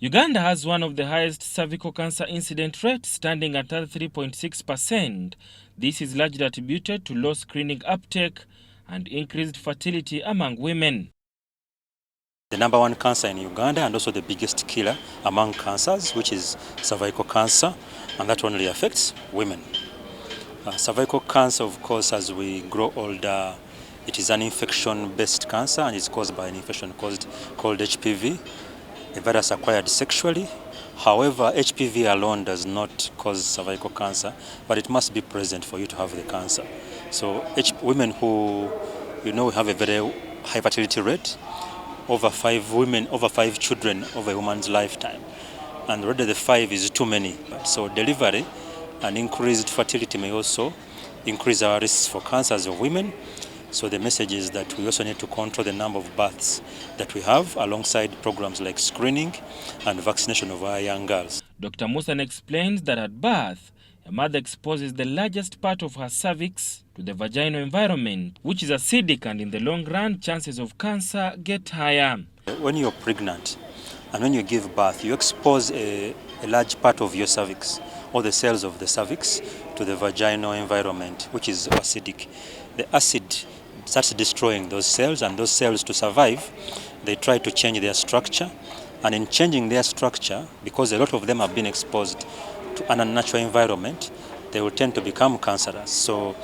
Uganda has one of the highest cervical cancer incident rates, standing at 33.6%. This is largely attributed to low screening uptake and increased fertility among women. The number one cancer in Uganda and also the biggest killer among cancers, which is cervical cancer, and that only affects women. Cervical cancer, of course, as we grow older, it is an infection-based cancer and it's caused by an infection called HPV, a virus acquired sexually. However, HPV alone does not cause cervical cancer, but it must be present for you to have the cancer. So women who, have a very high fertility rate, over 5 children over a woman's lifetime. And already the 5 is too many. So delivery and increased fertility may also increase our risks for cancers of women. So the message is that we also need to control the number of births that we have alongside programs like screening and vaccination of our young girls. Dr. Musana explains that at birth, a mother exposes the largest part of her cervix to the vaginal environment, which is acidic, and in the long run, chances of cancer get higher. When you're pregnant and when you give birth, you expose a large part of your cervix, or the cells of the cervix, to the vaginal environment, which is acidic. The acid starts destroying those cells, and those cells, to survive, they try to change their structure. And in changing their structure, because a lot of them have been exposed to an unnatural environment, they will tend to become cancerous. So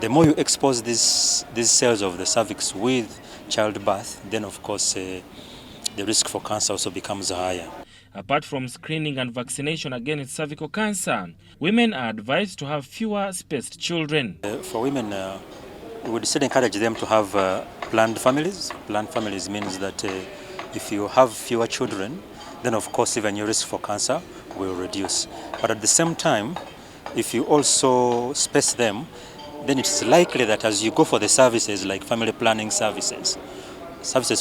the more you expose these cells of the cervix with childbirth, then of course the risk for cancer also becomes higher. Apart from screening and vaccination against cervical cancer, women are advised to have fewer spaced children. For women, we would still encourage them to have planned families. Planned families means that if you have fewer children, then of course even your risk for cancer will reduce. But at the same time, if you also space them, then it's likely that as you go for the services like family planning services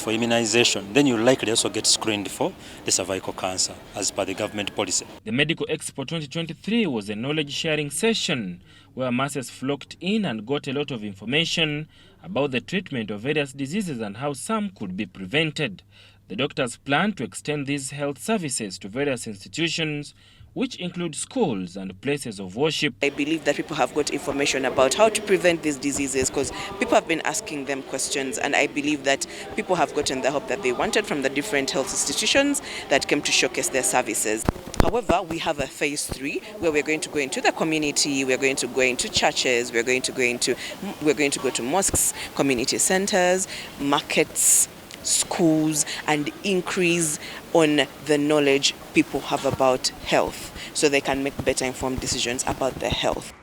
for immunization, then you likely also get screened for the cervical cancer as per the government policy. The Medical Expo 2023 was a knowledge-sharing session where masses flocked in and got a lot of information about the treatment of various diseases and how some could be prevented. The doctors plan to extend these health services to various institutions, which include schools and places of worship. I believe that people have got information about how to prevent these diseases because people have been asking them questions, and I believe that people have gotten the help that they wanted from the different health institutions that came to showcase their services. However, we have a phase 3 where we're going to go into the community, we're going to go into churches, we're going to go to mosques, community centers, markets, schools, and increase on the knowledge people have about health so they can make better informed decisions about their health.